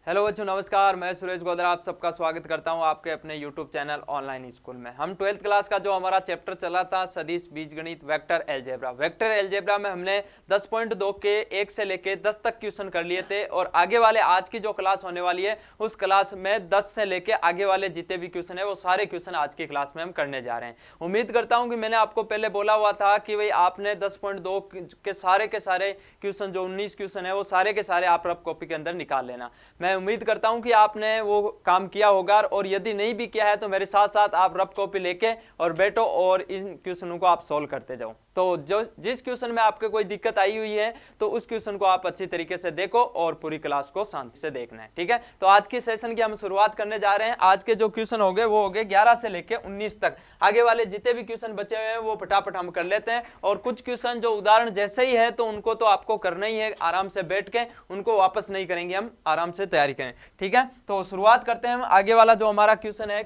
Hello बच्चों, नमस्कार। मैं सुरेश गोदरा आप सबका स्वागत करता हूं आपके अपने YouTube चैनल ऑनलाइन स्कूल में। हम 12th क्लास का जो हमारा चैप्टर चला था सदिश बीजगणित वेक्टर एलजेब्रा में हमने 10.2 के 1 से लेके 10 तक क्वेश्चन कर लिए थे और आगे वाले आज की जो क्लास होने वाली है उस क्लास में 10 से लेके आगे वाले जितने भी क्वेश्चन है वो सारे क्वेश्चन आज की क्लास में हम करने जा रहे हैं। उम्मीद करता हूँ कि मैंने आपको पहले बोला हुआ था कि भाई आपने 10.2 के सारे क्वेश्चन जो 19 क्वेश्चन है वो सारे के सारे आप रफ कॉपी के अंदर निकाल लेना। मैं उम्मीद करता हूं कि आपने वो काम किया होगा और यदि नहीं भी किया है तो मेरे साथ साथ आप रफ कॉपी लेके और बैठो और इन क्वेश्चनों को आप सॉल्व करते जाओ। तो जो जिस क्वेश्चन में आपके कोई दिक्कत आई हुई है तो उस क्वेश्चन को आप अच्छी तरीके से देखो और पूरी क्लास को शांति से देखना है, ठीक है। तो आज के सेशन की हम शुरुआत करने जा रहे हैं। आज के जो क्वेश्चन हो गए वो हो गए 11 से लेके 19 तक। आगे वाले जितने भी क्वेश्चन बचे हुए हैं वो फटाफट हम कर लेते हैं और कुछ क्वेश्चन जो उदाहरण जैसे ही है तो उनको तो आपको करना ही है, आराम से बैठ के उनको वापस नहीं करेंगे, हम आराम से तैयारी करें, ठीक है। तो शुरुआत करते हैं हम। आगे वाला जो हमारा क्वेश्चन है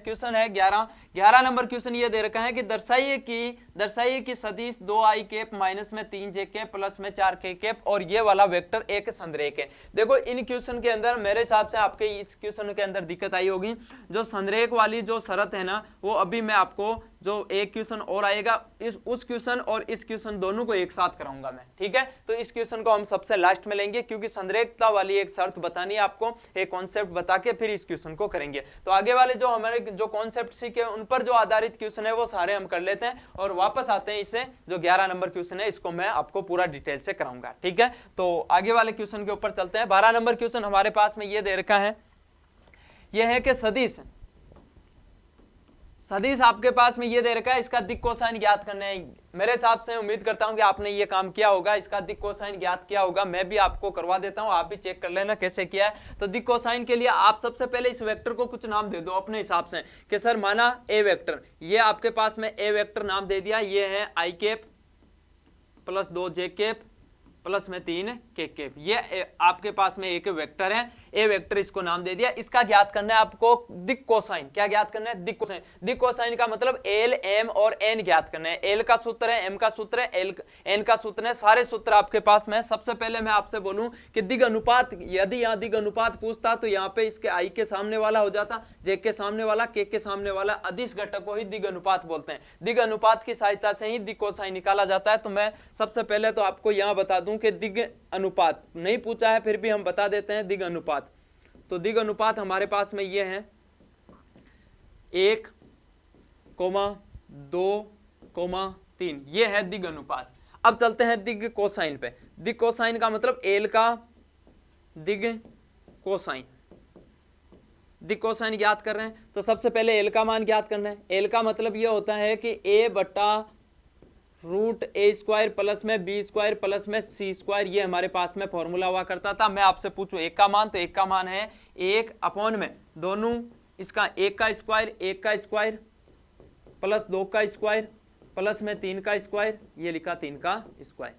11 नंबर क्वेश्चन ये दे रखा है कि दर्शाइए कि सदिश 2i कैप माइनस में 3j कैप प्लस में 4k कैप और ये वाला वेक्टर एक संरेख है। देखो इन क्वेश्चन के अंदर मेरे हिसाब से आपके इस क्वेश्चन के अंदर दिक्कत आई होगी। जो संरेख वाली जो शर्त है ना वो अभी मैं आपको जो एक क्वेश्चन और आएगा उस क्वेश्चन और इस क्वेश्चन दोनों को एक साथ कराऊंगा मैं, ठीक है। तो इस क्वेश्चन को हम सबसे लास्ट में लेंगे क्योंकि संरेखता वाली एक शर्त बतानी है आपको, एक कॉन्सेप्ट बता के फिर इस क्वेश्चन को करेंगे। तो आगे वाले जो हमारे जो कॉन्सेप्ट सीखे उन पर जो आधारित क्वेश्चन है वो सारे हम कर लेते हैं और वापस आते हैं इससे जो 11 नंबर क्वेश्चन है इसको मैं आपको पूरा डिटेल से कराऊंगा, ठीक है। तो आगे वाले क्वेश्चन के ऊपर चलते हैं। 12 नंबर क्वेश्चन हमारे पास में ये दे रखा है, यह है कि सदिश आपके पास में ये दे रखा है, इसका दिक् कोसाइन ज्ञात करना है। मेरे हिसाब से उम्मीद करता हूं कि आपने ये काम किया होगा, इसका दिक् कोसाइन ज्ञात किया होगा। मैं भी आपको करवा देता हूं, आप भी चेक कर लेना कैसे किया है। तो दिक् कोसाइन के लिए आप सबसे पहले इस वेक्टर को कुछ नाम दे दो अपने हिसाब से कि सर माना ए वेक्टर, ये आपके पास में ए वेक्टर नाम दे दिया, ये है I cap plus 2j cap plus में 3k कैप, ये आपके पास में एक वेक्टर है, ए वेक्टर इसको नाम दे दिया। इसका ज्ञात करना है आपको दिक् कोसाइन। क्या ज्ञात करना है? दिक् कोसाइन। दिक् कोसाइन का मतलब एल, एम और एन ज्ञात करना है। एल का सूत्र है, एम का सूत्र है, एन का सूत्र है, सारे सूत्र आपके पास में। सबसे पहले मैं आपसे बोलूं कि दिग अनुपात, यदि यहाँ दिग अनुपात पूछता तो यहाँ पे इसके आई के सामने वाला हो जाता, जे के सामने वाला, के सामने वाला अदिश घटक को ही दिग अनुपात बोलते हैं। दिग अनुपात की सहायता से ही दिक् कोसाइन निकाला जाता है। तो मैं सबसे पहले तो आपको यहाँ बता दूं कि दिग अनुपात नहीं पूछा है फिर भी हम बता देते हैं दिग अनुपात। तो दिग अनुपात हमारे पास में ये है 1, 2, 3, ये है दिग अनुपात। अब चलते हैं दिग कोसाइन पे। दिग कोसाइन का मतलब एल का दिग कोसाइन, दिग कोसाइन ज्ञात कर रहे हैं। तो सबसे पहले एल का मान ज्ञात करना है। एल का मतलब ये होता है कि a बटा रूट ए स्क्वायर प्लस में बी स्क्वायर प्लस में सी स्क्वायर, ये हमारे पास में फॉर्मूला हुआ करता था। मैं आपसे पूछूं एक का मान, तो एक का मान है 1 अपॉन में दोनों इसका 1 का स्क्वायर प्लस 2 का स्क्वायर प्लस में 3 का स्क्वायर, ये लिखा 3 का स्क्वायर।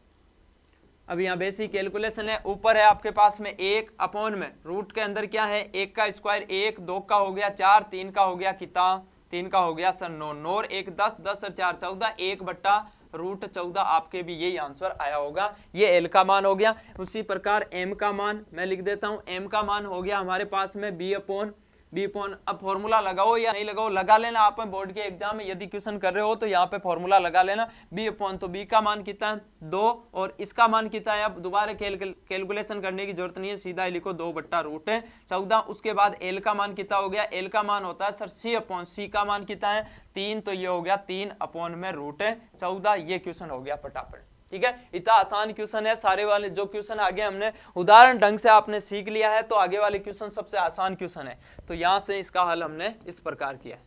अब यहाँ बेसिक कैलकुलेशन है। ऊपर है आपके पास में 1 अपॉन में रूट के अंदर क्या है 1 का स्क्वायर 1, 2 का हो गया 4, 3 का हो गया कितना, 3 का हो गया सर 9, 9 1 10, 10 और 4 14, 1 बट्टा रूट 14 आपके भी यही आंसर आया होगा। ये एल का मान हो गया। उसी प्रकार एम का मान मैं लिख देता हूं। एम का मान हो गया हमारे पास में बी अपॉन। अब फॉर्मूला लगाओ या नहीं लगाओ, लगा लेना आप बोर्ड के एग्जाम में यदि क्वेश्चन कर रहे हो तो यहाँ पे फॉर्मूला लगा लेना। बी अपॉन, तो बी का मान कितना है 2 और इसका मान कितना है, अब दोबारा कैलकुलेशन करने की जरूरत नहीं है, सीधा ही लिखो 2 बट्टा रूट 14। उसके बाद एल का मान कितना हो गया, एल का मान होता है सर सी अपॉन, सी का मान कितना है 3, तो ये हो गया 3 अपॉन में रूट 14। ये क्वेश्चन हो गया फटाफट, ठीक है। इतना आसान क्वेश्चन है। सारे वाले जो क्वेश्चन आगे हमने उदाहरण ढंग से आपने सीख लिया है तो आगे वाले क्वेश्चन सबसे आसान क्वेश्चन है। तो यहां से इसका हल हमने इस प्रकार किया है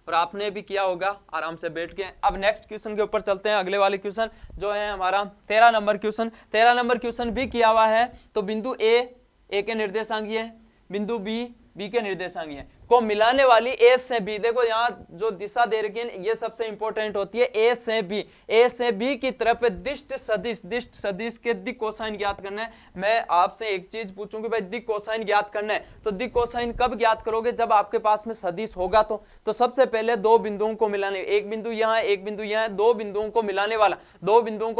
और आपने भी किया होगा आराम से बैठ के। अब नेक्स्ट क्वेश्चन के ऊपर चलते हैं। अगले वाले क्वेश्चन जो है हमारा 13 नंबर क्वेश्चन। 13 नंबर क्वेश्चन भी किया हुआ है। तो बिंदु ए के निर्देशांक ये है, बिंदु बी के निर्देशांक ये है। को मिलाने वाली ए से बी, देखो यहाँ जो दिशा दे रखी है ये सबसे इंपॉर्टेंट होती है, ए से बी, ए से बी की तरफ दिष्ट सदिश, दिष्ट सदिश के दिक् कोसाइन ज्ञात करना है। मैं आपसे एक चीज पूछूंगी भाई दिक् कोसाइन ज्ञात करना है, तो दिक् कोसाइन कब ज्ञात करोगे, जब आपके पास में सदिश होगा। तो सबसे पहले दो बिंदुओं को मिलाने, एक बिंदु यहाँ है एक बिंदु यहाँ है, दो बिंदुओं को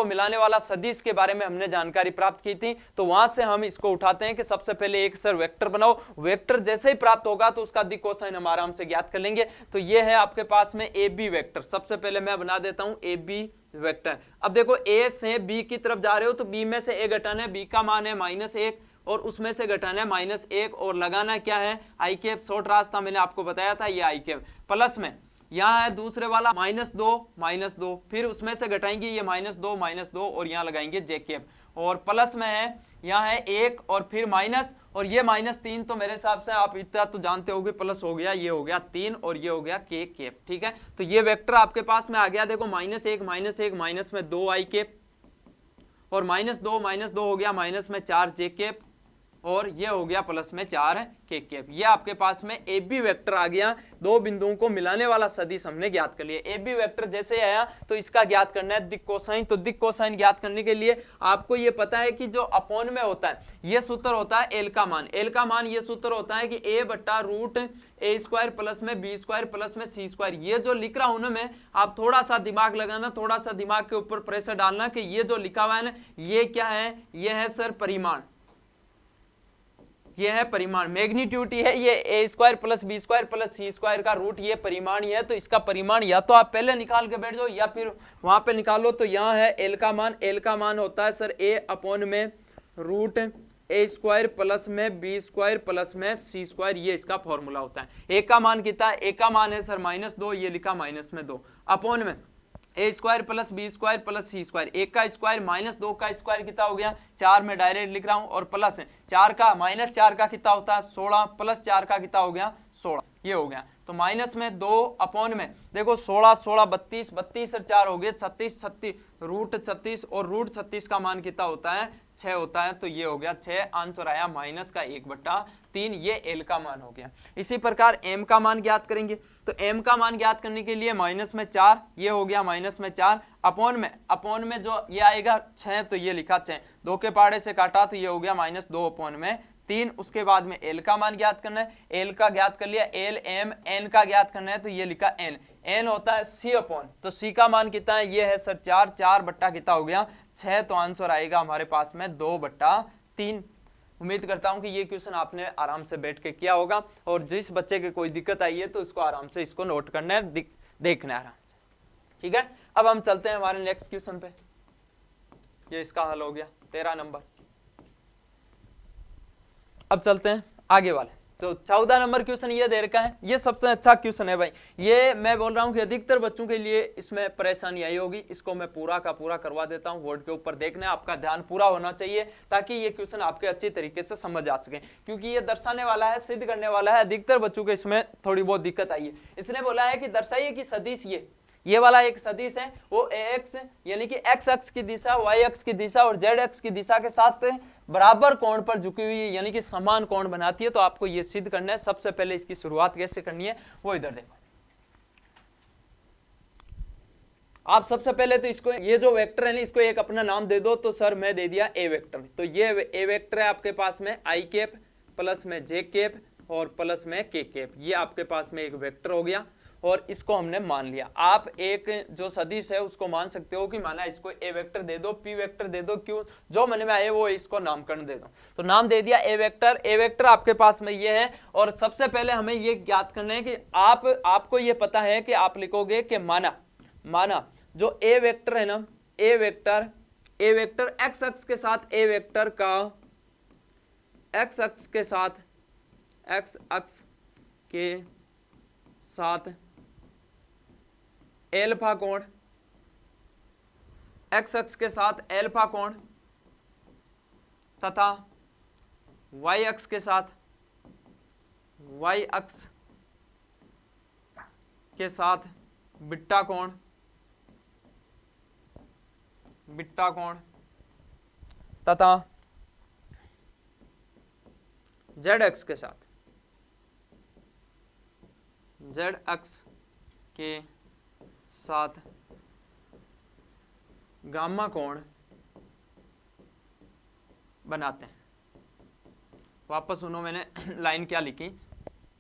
मिलाने वाला सदिश के बारे में हमने जानकारी प्राप्त की थी। तो वहां से हम इसको उठाते हैं कि सबसे पहले एक सर वेक्टर बनाओ, वेक्टर जैसे ही प्राप्त होगा तो उसका दिक् कोसाइन हम आराम से ज्ञात कर लेंगे। तो ये है आपके पास में ए बी वेक्टर, सबसे पहले मैं बना देता हूं ए बी वेक्टर। अब देखो ए से बी की तरफ जा रहे हो तो बी में से ए घटाना है, बी का मान है -1 और उसमें से घटाना है -1 और लगाना क्या है आई कैप, शॉर्ट रास्ता मैंने आपको बताया था ये आई कैप। प्लस में यहाँ है दूसरे वाला -2 फिर उसमें से घटाएंगे ये -2 और यहाँ लगाएंगे जे कैप, और प्लस में है यहाँ है 1 और फिर माइनस और ये -3, तो मेरे हिसाब से आप इतना तो जानते होगे, प्लस हो गया, ये हो गया 3 और ये हो गया के कैप। ठीक है, तो ये वेक्टर आपके पास में आ गया। देखो -1 माइनस में 2 आई कैप और -2 हो गया माइनस में 4 जे कैप और ये हो गया प्लस में 4 के कैप। ये आपके पास में ए बी वेक्टर आ गया, दो बिंदुओं को मिलाने वाला सदिश हमने ज्ञात कर लिया। ए बी वेक्टर जैसे आया तो इसका ज्ञात करना है दिक् कोसाइन। तो दिक् कोसाइन ज्ञात करने के लिए आपको ये पता है कि जो अपोन में होता है ये सूत्र होता है एल का मान, एल का मान ये सूत्र होता है कि ए बट्टा रूट ए स्क्वायर प्लस में बी स्क्वायर प्लस में सी स्क्वायर। ये जो लिख रहा हूं ना मैं, आप थोड़ा सा दिमाग लगाना, थोड़ा सा दिमाग के ऊपर प्रेशर डालना कि ये जो लिखा हुआ है ना ये क्या है, ये है सर परिमाण, ये है परिमाण, मैग्नीट्यूड है ये A square plus B square plus C square का रूट, ये परिमाण ही है। तो इसका परिमाण या तो आप पहले निकाल के बैठ जाओ या फिर वहां पे निकालो। तो यहाँ है एल का मान, एल का मान होता है सर ए अपॉन में रूट ए स्क्वायर प्लस में बी स्क्वायर प्लस में सी स्क्वायर, ये इसका फॉर्मूला होता है। ए का मान कितना है, ए का मान है सर -2, ये लिखा -2 अपॉन में A square plus B square plus C square, एक का स्क्वायर -2 का स्क्वायर कितना हो गया 4, में डायरेक्ट लिख रहा हूं, और प्लस 4 का -4 का कितना होता है 16 प्लस 4 का कितना हो गया 16, ये हो गया। तो माइनस में 2 अपॉन में देखो 16 32 और 4 हो गए 36 रूट 36 और रूट 36 का मान कितना होता है 6 होता है। तो ये हो गया 6, आंसर आया -1/3, ये एल का मान हो गया। इसी प्रकार एम का मान ज्ञात करेंगे। तो एम का मान ज्ञात करने के लिए -4, ये हो गया -4 अपॉन में जो ये आएगा 6, तो ये लिखा 6, 2 के पहाड़े से काटा तो ये हो गया -2 अपॉन में 3। उसके बाद में एल का मान ज्ञात करना है, एल का ज्ञात कर लिया, एल एम एन का ज्ञात करना है तो ये लिखा एन, एन होता है सी अपॉन, तो सी का मान कितना है ये है सर 4 बट्टा कितना हो गया 6, तो आंसर आएगा हमारे पास में 2/3। उम्मीद करता हूं कि ये क्वेश्चन आपने आराम से बैठ के किया होगा, और जिस बच्चे के कोई दिक्कत आई है तो इसको आराम से इसको नोट करना है, देखना है आराम से। ठीक है, अब हम चलते हैं हमारे नेक्स्ट क्वेश्चन पे। ये इसका हल हो गया 13 नंबर। अब चलते हैं आगे वाले। तो 14 नंबर क्वेश्चन ये दे रखा है, ये सबसे अच्छा क्वेश्चन है भाई। ये मैं बोल रहा हूं कि अधिकतर बच्चों के लिए इसमें परेशानी आई होगी, इसको मैं पूरा का पूरा करवा देता हूं। बोर्ड के ऊपर देखना है, आपका ध्यान पूरा होना चाहिए ताकि ये क्वेश्चन आपके अच्छी तरीके से समझ आ सके, क्योंकि ये दर्शाने वाला है, सिद्ध करने वाला है। अधिकतर बच्चों को इसमें थोड़ी बहुत दिक्कत आई है। इसने बोला है कि दर्शाइए कि सदिश ये वाला एक सदिश है, वो एक्स यानी कि एक्स अक्ष की दिशा, वाई अक्ष की दिशा और जेड अक्ष की दिशा के साथ बराबर कोण पर झुकी हुई है, यानी कि समान कोण बनाती है। तो आपको ये सिद्ध करना है। सबसे पहले इसकी शुरुआत कैसे करनी है वो इधर देखो। आप सबसे पहले तो इसको, ये जो वेक्टर है ना, इसको एक अपना नाम दे दो। तो सर मैं दे दिया ए वेक्टर। तो ये ए वेक्टर है आपके पास में आई कैप प्लस में जे कैप और प्लस में के कैप, ये आपके पास में एक वेक्टर हो गया और इसको हमने मान लिया। आप एक जो सदिश है उसको मान सकते हो कि माना इसको ए वेक्टर दे दो, पी वेक्टर दे दो, क्यों जो मन में आए वो इसको नामकरण दे दो। तो नाम दे दिया ए वेक्टर। ए वेक्टर आपके पास में ये है, और सबसे पहले हमें ये ज्ञात करना है कि आपको ये पता है कि आप लिखोगे कि माना जो ए वेक्टर है ना, ए वेक्टर एक्स अक्ष के साथ, ए वेक्टर का एक्स अक्ष के साथ एल्फा कोण, एक्स अक्ष के साथ एल्फा कोण तथा वाई अक्ष के साथ बीटा कोण तथा जेड अक्ष के साथ जेड अक्ष के साथ गामा कोण बनाते हैं। वापस सुनो, मैंने लाइन क्या लिखी,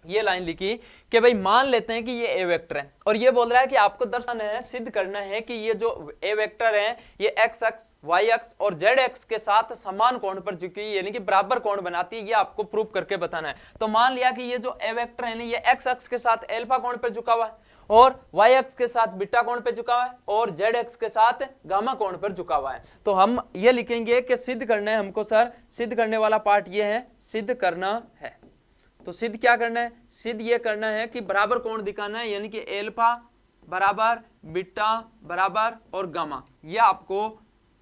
ये लाइन लिखी कि भाई मान लेते हैं कि ये ए वेक्टर है और ये बोल रहा है कि आपको दर्शाना है, सिद्ध करना है कि ये जो ए वेक्टर है ये एक्स अक्ष, वाई अक्ष और जेड अक्ष के साथ समान कोण पर झुकी हुई यानी कि बराबर कोण बनाती है। ये आपको प्रूफ करके बताना है। तो मान लिया कि ये जो ए वेक्टर है ना ये एक्स अक्ष के साथ अल्फा कोण पर झुका हुआ है और वाई अक्ष के साथ बीटा कोण पर झुका हुआ है और जेड अक्ष के साथ गामा कोण पर झुका हुआ है। तो हम ये लिखेंगे कि सिद्ध करना है हमको, सर सिद्ध करने वाला पार्ट ये है, सिद्ध करना है। तो सिद्ध क्या करना है, सिद्ध ये करना है कि बराबर कोण दिखाना है यानी कि अल्फा बराबर बीटा बराबर और गामा, ये आपको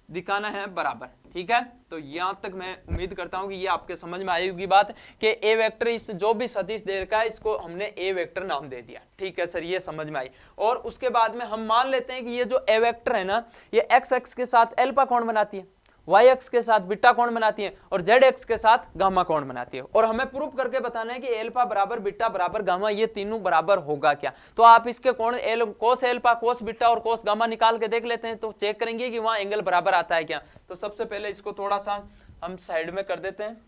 दिखाना है बराबर। ठीक है, तो यहां तक मैं उम्मीद करता हूं कि ये आपके समझ में आई होगी बात कि ए वेक्टर इस जो भी सदिश दे रखा है इसको हमने ए वेक्टर नाम दे दिया। ठीक है सर, ये समझ में आई। और उसके बाद में हम मान लेते हैं कि ये जो ए वेक्टर है ना ये एक्स अक्ष के साथ अल्फा कोण बनाती है, वाई अक्ष के साथ बीटा कोण बनाती है और जेड अक्ष के साथ गामा कोण बनाती है। और हमें प्रूफ करके बताना है कि अल्फा बराबर बीटा बराबर गामा ये तीनों बराबर होगा क्या। तो आप इसके कोण कोस अल्फा, कोस बीटा और कोस गामा निकाल के देख लेते हैं, तो चेक करेंगे कि वहां एंगल बराबर आता है क्या। तो सबसे पहले इसको थोड़ा सा हम साइड में कर देते हैं।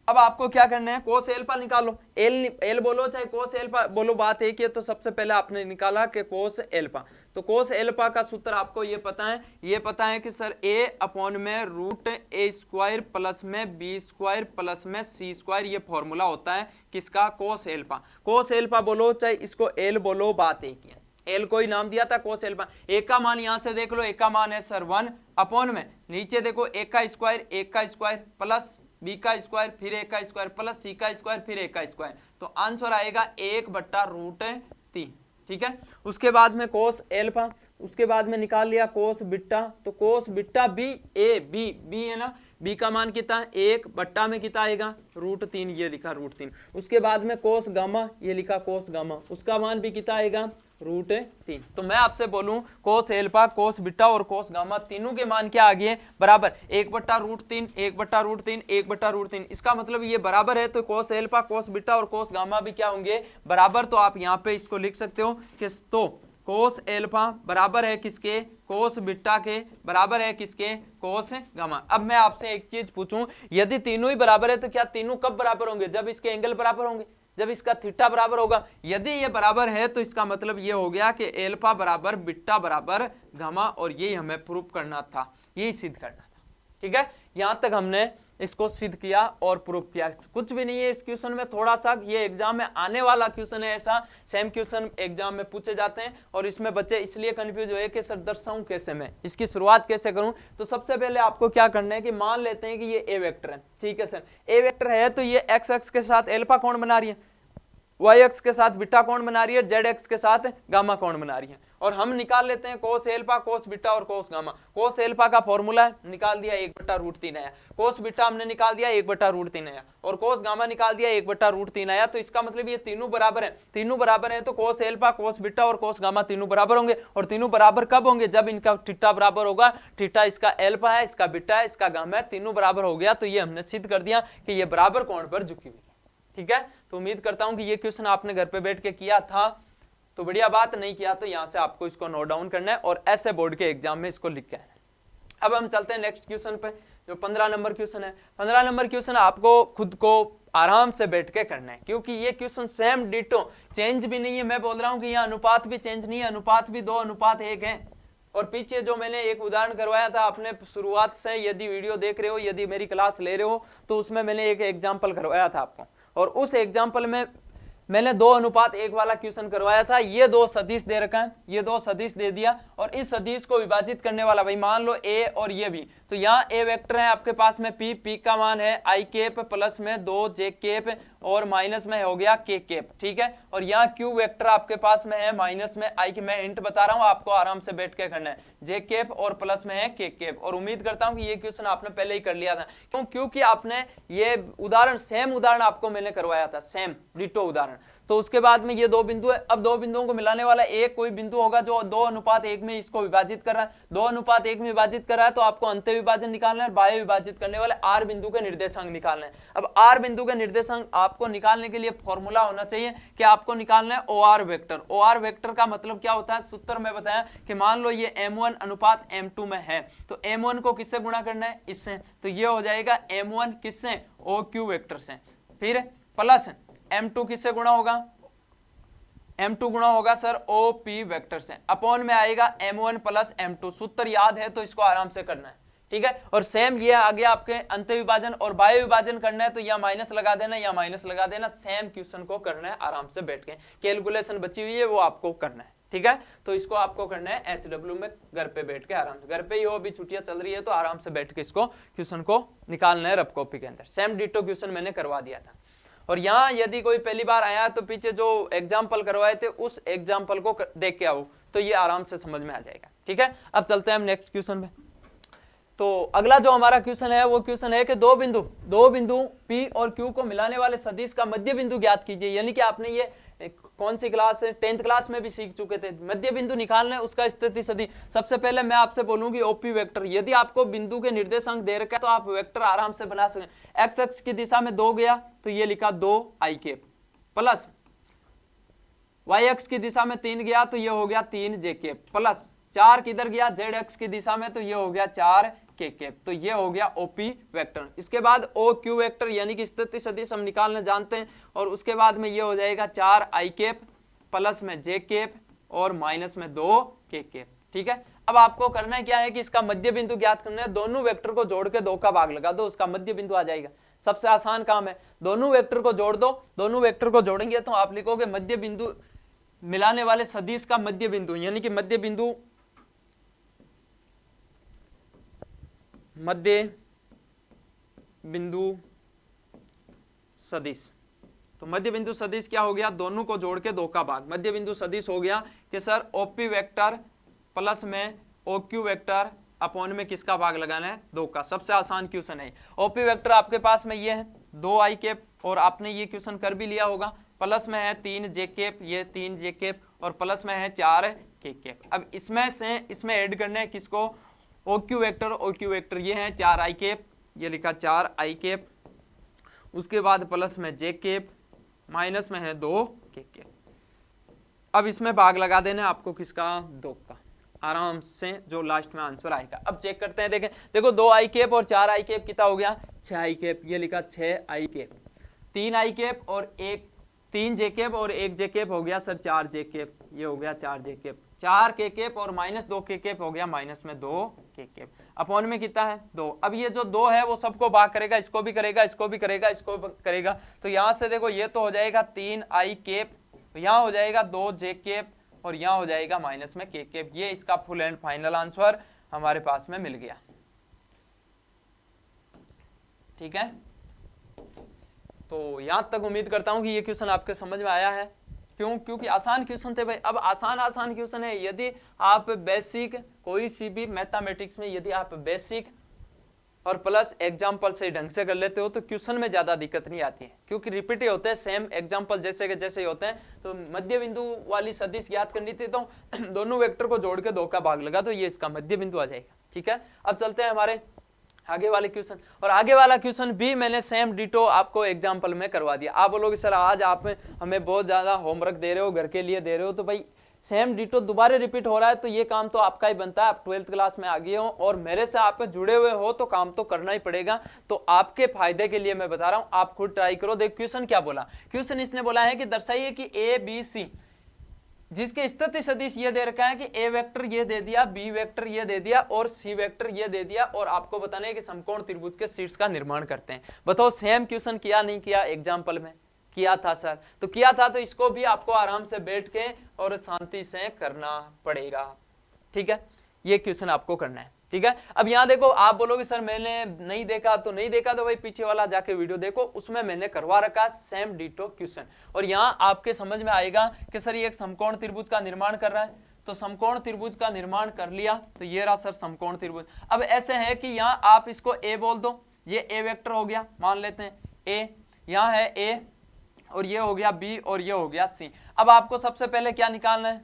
अब आपको क्या करना है, कोस एल्फा निकालो, एल बोलो चाहे कोस एल्फा बोलो, बात एक ही है। तो सबसे पहले आपने निकाला कि कोस एल्फा, तो कोस एल्फा का सूत्र आपको ये पता है कि सर ए अपॉन में रूट ए स्क्वायर प्लस में बी स्क्वायर प्लस में सी स्क्वायर, ये फॉर्मूला होता है किसका, कोस एल्फा। कोस एल्फा बोलो चाहे इसको एल बोलो, बात एक ही है। एल को ही नाम दिया था कोस एल्फा। एक का मान यहां से देख लो, एक का मान है सर 1 अपॉन में नीचे देखो एक का स्क्वायर प्लस बी का स्क्वायर फिर ए का स्क्वायर प्लस सी का स्क्वायर फिर ए का स्क्वायर, तो आंसर आएगा 1/√3। ठीक है, उसके बाद में कोस एल्फा, उसके बाद में निकाल लिया कोस बीटा, तो cos beta B A B है ना, बी का मान कितना है 1 बट्टा में कितना आएगा √3, ये लिखा √3। उसके बाद में कोस गामा, ये लिखा कोस गामा, उसका मान भी कितना आएगा √3। तो मैं आपसे बोलूं कोस एल्फा, कोस बीटा और कोस गामा तीनों के मान क्या आ गए बराबर, 1/√3 1/√3 1/√3। इसका मतलब ये बराबर है, तो कोस एल्फा, कोस बीटा और कोस गामा भी क्या होंगे बराबर। तो आप यहाँ पे इसको लिख सकते हो कि तो कोस एल्फा बराबर है किसके, कोस बीटा के, बराबर है किसके, कोस गामा। अब मैं आपसे एक चीज पूछूं, यदि तीनों ही बराबर है तो क्या तीनों कब बराबर होंगे, जब इसके एंगल बराबर होंगे, जब इसका थीटा बराबर होगा। यदि ये बराबर है तो इसका मतलब ये हो गया कि एल्फा बराबर बीटा बराबर गामा, और यही हमें प्रूफ करना था, यही सिद्ध करना था। ठीक है, यहां तक हमने इसको सिद्ध किया और प्रूफ किया। कुछ भी नहीं है इस क्वेश्चन में, थोड़ा सा ये एग्जाम में आने वाला क्वेश्चन है, ऐसा सेम क्वेश्चन एग्जाम में पूछे जाते हैं और इसमें बच्चे इसलिए कंफ्यूज हुए कि सर दर्शाऊं कैसे, मैं इसकी शुरुआत कैसे करूं। तो सबसे पहले आपको क्या करना है कि मान लेते हैं कि ये ए वेक्टर है। ठीक है सर, ए वेक्टर है तो ये एक्स अक्ष के साथ अल्फा कोण बना रही है, वाई अक्ष के साथ बीटा कोण बना रही है, जेड अक्ष के साथ गामा कोण बना रही है। और हम निकाल लेते हैं कोस एल्फा, कोस बीटा और कोस गामा। कोस एल्फा का फॉर्मूला निकाल दिया 1/√3 आया, कोस बीटा हमने निकाल दिया 1/√3 आया और कोस गामा निकाल दिया 1/√3 आया। तो इसका मतलब ये तीनों बराबर है, तीनों बराबर है तो कोस एल्फा, कोस बीटा और कोस गामा तीनों बराबर होंगे। और तीनों बराबर कब होंगे, जब इनका थीटा बराबर होगा। थीटा इसका एल्फा है, इसका बीटा है, इसका गामा है, तीनों बराबर हो गया। तो ये हमने सिद्ध कर दिया कि ये बराबर कोण पर झुकी हुई है। ठीक है, तो उम्मीद करता हूं कि ये क्वेश्चन आपने घर पे बैठ के किया था तो बढ़िया बात, नहीं किया तो यहां से आपको इसको नोट डाउन करना है और ऐसे बोर्ड के एग्जाम में इसको लिख के आना है। अब हम चलते हैं नेक्स्ट क्वेश्चन पे, जो 15 नंबर क्वेश्चन है। 15 नंबर क्वेश्चन आपको खुद को आराम से बैठ के करना है, क्योंकि ये क्वेश्चन सेम डिटो, चेंज भी नहीं है। मैं बोल रहा हूं कि यहाँ अनुपात भी चेंज नहीं है, अनुपात भी 2:1 है। और पीछे जो मैंने एक उदाहरण करवाया था आपने शुरुआत से, यदि वीडियो देख रहे हो, यदि मेरी क्लास ले रहे हो, तो उसमें मैंने एक एग्जाम्पल करवाया था आपको, और उस एग्जाम्पल में मैंने 2:1 वाला क्वेश्चन करवाया था। ये दो सदिश दे रखा है, ये दो सदिश दे दिया और इस सदिश को विभाजित करने वाला, भाई मान लो ए और ये भी, तो यहाँ ए वेक्टर है आपके पास में पी का मान है आई केप प्लस में 2 जे केप और माइनस में हो गया के केप। ठीक है, और यहाँ क्यू वेक्टर आपके पास में है माइनस में आई के, मैं हिंट बता रहा हूँ आपको आराम से बैठ के करना है, जे केप और प्लस में है के केप। और उम्मीद करता हूँ कि ये क्वेश्चन आपने पहले ही कर लिया था, क्योंकि आपने ये उदाहरण, सेम उदाहरण आपको मैंने करवाया था, सेम डिटो उदाहरण। तो उसके बाद में ये दो बिंदु है, अब दो बिंदुओं को मिलाने वाला एक कोई बिंदु होगा जो 2:1 में इसको विभाजित कर रहा है, 2:1 में विभाजित कर रहा है, तो आपको अंत्य विभाजन निकालना है, बाह्य विभाजित करने वाले आर बिंदु के निर्देशांक निकालना है। अब आर बिंदु के निर्देशांक आपको निकालने के लिए फॉर्मूला होना चाहिए कि आपको निकालना है O R vector. O R vector का मतलब क्या होता है, सूत्र में बताया कि मान लो ये m1 अनुपात m2 में है, तो m1 को किससे गुणा करना है, इससे, तो ये हो जाएगा m1 किससे, ओ क्यू वेक्टर से, फिर प्लस m2 किससे गुणा होगा, m2 गुणा होगा सर ओ पी वेक्टर से, अपॉन में आएगा m1 प्लस m2। सूत्र याद है तो इसको आराम से करना है, ठीक है। और सेम ये आ गया आपके अंत्य विभाजन और बाह्य विभाजन करना है तो या माइनस लगा देना या माइनस लगा देना, सेम क्वेश्चन को करना है आराम से बैठ के, कैलकुलेशन बची हुई है वो आपको करना है, ठीक है। तो इसको आपको करना है HW में घर पे बैठ के आराम से, घर पे ही हो, अभी छुट्टियां चल रही है तो आराम से बैठ के इसको क्वेश्चन को निकालना है रफ कॉपी के अंदर। सेम डिटो क्वेश्चन मैंने करवा दिया था। और यहाँ यदि कोई पहली बार आया तो पीछे जो एग्जाम्पल करवाए थे उस एग्जाम्पल को देख के आओ तो ये आराम से समझ में आ जाएगा, ठीक है। अब चलते हैं हम नेक्स्ट क्वेश्चन में। तो अगला जो हमारा क्वेश्चन है वो क्वेश्चन है कि दो बिंदु P और Q को मिलाने वाले सदिश का मध्य बिंदु ज्ञात कीजिए। यानी कि आपने ये कौन सी क्लास है, 10th क्लास में भी सीख चुके थे, मध्य बिंदु निकालना है उसका स्थिति सदिश। सबसे पहले मैं आपसे बोलूंगी ओपी वेक्टर। यदि आपको बिंदु के निर्देशांक दे रखा है तो आप वेक्टर आराम से बना सकें। एक्स अक्ष की दिशा में 2 गया तो ये लिखा 2i कैप, प्लस वाई अक्ष की दिशा में 3 गया तो ये हो गया 3j कैप, प्लस 4 किधर गया जेड अक्ष की दिशा में तो ये हो गया 4k कैप। तो ये हो गया ओपी वेक्टर। इसके बाद ओ क्यू वेक्टर यानी कि स्थिति सदिश हम निकालना जानते हैं, और उसके बाद में ये हो जाएगा 4i कैप प्लस में j कैप और माइनस में 2k कैप, ठीक है। अब आपको करना है क्या है कि इसका मध्य बिंदु ज्ञात करना है। दोनों वेक्टर को जोड़ के 2 का भाग लगा दो, उसका मध्य बिंदु आ जाएगा। सबसे आसान काम है, दोनों वेक्टर को जोड़ दो। दोनों वेक्टर को जोड़ेंगे तो आप लिखोगे मध्य बिंदु मिलाने वाले सदिश का मध्य बिंदु, यानी कि मध्य बिंदु सदिश। तो मध्य बिंदु सदिश क्या हो गया, दोनों को जोड़ के 2 का भाग। मध्य बिंदु सदिश हो गया कि सर ओपी वेक्टर प्लस में ओ क्यू वेक्टर अपॉन में किसका भाग लगाना है, 2 का। सबसे आसान क्वेश्चन है। ओपी वेक्टर आपके पास में ये है 2i कैप, और आपने ये क्वेश्चन कर भी लिया होगा। प्लस में है 3j कैप, ये 3j कैप, और प्लस में है 4k कैप। अब इसमें ऐड करना है किसको, ओ क्यू वेक्टर ये है 4i कैप, ये लिखा 4i कैप, उसके बाद प्लस में j कैप, माइनस में है 2k कैप। अब इसमें भाग लगा देना आपको किसका, 2 का, आराम से जो लास्ट में आंसर आएगा। अब चेक करते हैं, देखें देखो 2i कैप और 4i कैप कितना हो गया, 6i कैप, ये लिखा 6i कैप, 3i कैप और 3j कैप और 1j कैप हो गया सर 4j कैप, ये हो गया 4j कैप, 4k कैप और माइनस 2k कैप हो गया माइनस में 2k कैप। अपॉन में कितना है 2। अब ये जो 2 है वो सबको भाग करेगा, इसको भी करेगा, इसको भी करेगा, इसको भी करेगा। तो यहाँ से देखो ये तो हो जाएगा 3i कैप, तो यहाँ हो जाएगा 2j कैप, और यहाँ हो जाएगा माइनस में k कैप। ये इसका फुल एंड फाइनल आंसर हमारे पास में मिल गया, ठीक है। तो यहाँ तक उम्मीद करता हूँ कि ये क्वेश्चन आपके समझ में आया है। क्यों, क्योंकि आसान क्वेश्चन थे भाई। अब आसान क्वेश्चन है, यदि आप बेसिक कोई सी भी मैथमेटिक्स में यदि आप बेसिक और प्लस एग्जाम्पल से ढंग से कर लेते हो तो क्वेश्चन में ज्यादा दिक्कत नहीं आती है, क्योंकि रिपीट ही होते हैं, सेम एग्जाम्पल जैसे के जैसे ही होते हैं। तो मध्य बिंदु वाली सदिश याद करनी थी तो दोनों वेक्टर को जोड़ के 2 का भाग लगा तो ये इसका मध्य बिंदु आ जाएगा, ठीक है। अब चलते हैं हमारे आगे वाले क्वेश्चन, और आगे वाला क्वेश्चन भी मैंने सेम डिटो आपको एग्जाम्पल में करवा दिया। आप बोलोगे सर आज आप हमें बहुत ज्यादा होमवर्क दे रहे हो, घर के लिए दे रहे हो, तो भाई सेम डिटो दोबारा रिपीट हो रहा है तो ये काम तो आपका ही बनता है। आप 12th क्लास में आ गए हो और मेरे से आप जुड़े हुए हो तो काम तो करना ही पड़ेगा। तो आपके फायदे के लिए मैं बता रहा हूं, आप खुद ट्राई करो। देख क्वेश्चन क्या बोला, क्वेश्चन इसने बोला है कि दर्शाइए कि ए बी सी जिसके स्थिति सदिश ये दे रखा है कि ए वेक्टर ये दे दिया, बी वेक्टर ये दे दिया और सी वेक्टर ये दे दिया, और आपको बताना है कि समकोण त्रिभुज के शीर्ष का निर्माण करते हैं। बताओ सेम क्वेश्चन किया नहीं किया, एग्जाम्पल में किया था सर, तो किया था, तो इसको भी आपको आराम से बैठ के और शांति से करना पड़ेगा, ठीक है। ये क्वेश्चन आपको करना है, ठीक है। अब यहाँ देखो, आप बोलोगे सर मैंने नहीं देखा, तो नहीं देखा तो भाई पीछे वाला जाके वीडियो देखो, उसमें मैंने करवा रखा सेम डिटो क्वेश्चन। और यहाँ आपके समझ में आएगा कि सर ये एक समकोण त्रिभुज का निर्माण कर रहा है, तो समकोण त्रिभुज का निर्माण कर लिया तो ये रहा सर समकोण त्रिभुज। अब ऐसे है कि यहाँ आप इसको ए बोल दो, ये ए वेक्टर हो गया, मान लेते हैं ए, यहाँ है ए और ये हो गया बी और ये हो गया सी। अब आपको सबसे पहले क्या निकालना है,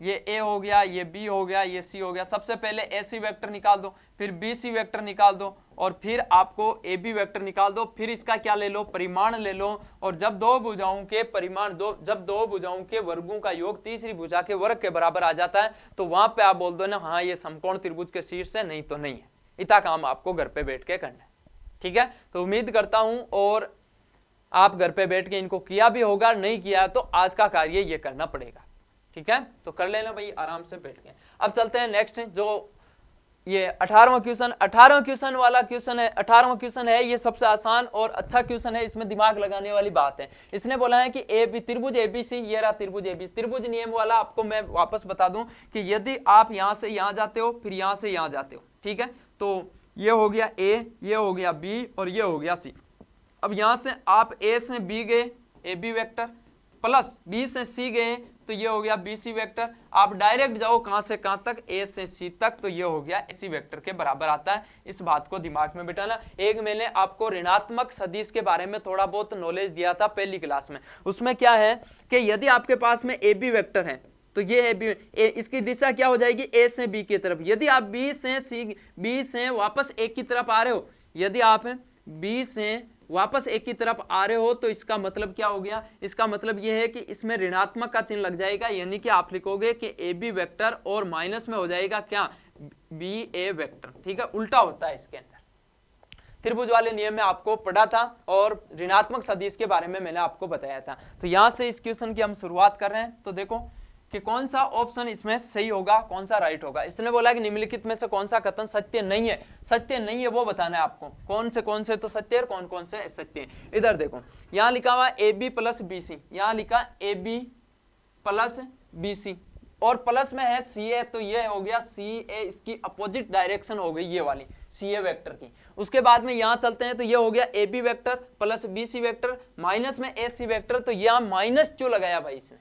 ये ए हो गया, ये बी हो गया, ये सी हो गया। सबसे पहले ए सी वेक्टर निकाल दो, फिर बी सी वेक्टर निकाल दो, और फिर आपको ए बी वेक्टर निकाल दो। फिर इसका क्या ले लो, परिमाण ले लो। और जब दो भुजाओं के परिमाण जब दो भुजाओं के वर्गों का योग तीसरी भुजा के वर्ग के बराबर आ जाता है, तो वहां पे आप बोल दो ना, हाँ ये समकोण त्रिभुज के शीर्ष है, नहीं तो नहीं है। इतना काम आपको घर पे बैठ के करना है, ठीक है। तो उम्मीद करता हूं और आप घर पे बैठ के इनको किया भी होगा, नहीं किया तो आज का कार्य ये करना पड़ेगा, ठीक है। तो कर लेना भाई आराम से बैठ के। अब चलते हैं नेक्स्ट, जो ये 18वां क्वेश्चन, 18वां क्वेश्चन वाला क्वेश्चन है। 18वां क्वेश्चन है, ये सबसे आसान और अच्छा क्वेश्चन है, इसमें दिमाग लगाने वाली बात है। इसने बोला है कि ए बी त्रिभुज एबीसी, ये रहा त्रिभुज एबीसी। त्रिभुज नियम वाला आपको मैं वापस बता दूं कि यदि आप यहां से यहां जाते हो, फिर यहां से यहां जाते हो, ठीक है, तो ये हो गया ए, ये हो गया बी और ये हो गया सी। अब यहां से आप ए से बी गए, A B vector, plus B से सी गए तो ये हो गया बी सी वेक्टर। आप डायरेक्ट जाओ कहां से कहां तक, ए से सी तक, तो ये हो गया ए सी वेक्टर के बराबर आता है। इस बात को दिमाग में बिठाना। एक मैंने आपको ऋणात्मक सदिश के बारे में थोड़ा बहुत नॉलेज दिया था पहली क्लास में। उसमें क्या है कि यदि आपके पास में ए बी वेक्टर है तो ये है बी, इसकी दिशा क्या हो जाएगी, ए से बी की तरफ। यदि आप बी से वापस ए की तरफ आ रहे हो, यदि आप बी से वापस एक की तरफ आ रहे हो, तो इसका मतलब क्या हो गया, इसका मतलब यह है कि इसमें ऋणात्मक का चिन्ह लग जाएगा, यानी कि आप लिखोगे कि ए बी वेक्टर और माइनस में हो जाएगा क्या, बी ए वेक्टर, ठीक है। उल्टा होता है इसके अंदर। त्रिभुज वाले नियम में आपको पढ़ा था और ऋणात्मक सदिश के बारे में मैंने आपको बताया था। तो यहां से इस क्वेश्चन की हम शुरुआत कर रहे हैं। तो देखो कि कौन सा ऑप्शन इसमें सही होगा, कौन सा राइट होगा। इसने बोला कि निम्नलिखित में से कौन सा कथन सत्य नहीं है। सत्य नहीं है वो बताना है आपको, कौन से तो सत्य है और कौन कौन से असत्य है। इधर देखो, यहां लिखा हुआ A B plus B C, यहां लिखा A B plus B C और प्लस में है सी ए, तो ये हो गया सी ए, इसकी अपोजिट डायरेक्शन हो गई ये वाली सी ए वेक्टर की। उसके बाद में यहां चलते हैं तो ये हो गया A B vector plus B C vector minus में ए सी वेक्टर। तो यहां माइनस क्यों लगाया भाई इसने,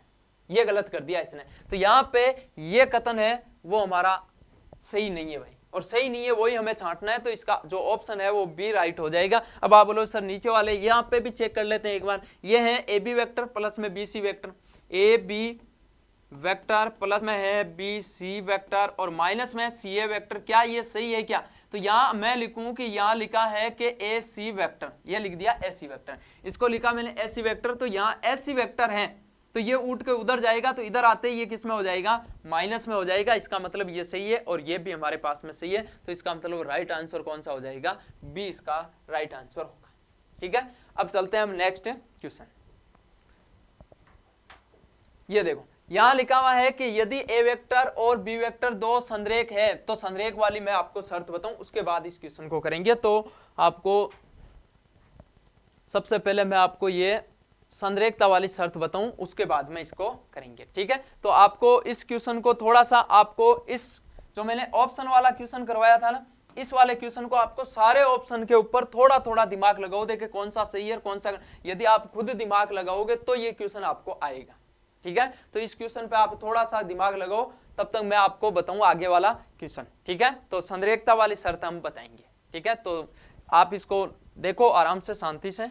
ये गलत कर दिया इसने। तो यहां पे ये कथन है वो हमारा सही नहीं है भाई, और सही नहीं है वही हमें छांटना है। तो इसका जो ऑप्शन है वो बी राइट हो जाएगा। अब आप बोलो सर नीचे वाले, यहां पे भी चेक कर लेते हैं एक बार। ये है ए बी वेक्टर प्लस में B C vector, A B vector plus में है बी सी वेक्टर और माइनस में सी ए वेक्टर। क्या ये सही है क्या? तो यहां मैं लिखूं कि यहां लिखा है कि ए सी वेक्टर, ये लिख दिया ए सी वेक्टर, इसको लिखा मैंने ए सी वेक्टर। तो यहां ए सी वेक्टर है तो ये उठ के उधर जाएगा, तो इधर आते ही ये किस में हो जाएगा, माइनस में हो जाएगा। इसका मतलब ये सही है और ये भी हमारे पास में सही है। तो इसका मतलब राइट आंसर कौन सा हो जाएगा, बी इसका राइट आंसर होगा, ठीक है। अब चलते हैं हम नेक्स्ट क्वेश्चन। ये देखो यहां लिखा हुआ है कि यदि ए वेक्टर और बी वेक्टर दो संरेख है, तो संरेख वाली मैं आपको शर्त बताऊं, उसके बाद इस क्वेश्चन को करेंगे। तो आपको सबसे पहले मैं आपको ये संरेखता वाली शर्त बताऊं, उसके बाद में इसको करेंगे, ठीक है। तो आपको इस क्वेश्चन को थोड़ा सा, आपको इस जो मैंने ऑप्शन वाला क्वेश्चन करवाया था ना, इस वाले क्वेश्चन को आपको सारे ऑप्शन के ऊपर थोड़ा थोड़ा दिमाग लगाओ, देखे कौन सा सही है कौन सा। यदि आप खुद दिमाग लगाओगे तो ये क्वेश्चन आपको आएगा, ठीक है। तो इस क्वेश्चन पे आप थोड़ा सा दिमाग लगाओ, तब तक मैं आपको बताऊं आगे वाला क्वेश्चन, ठीक है। तो संरेखता वाली शर्त हम बताएंगे, ठीक है। तो आप इसको देखो आराम से, शांति से।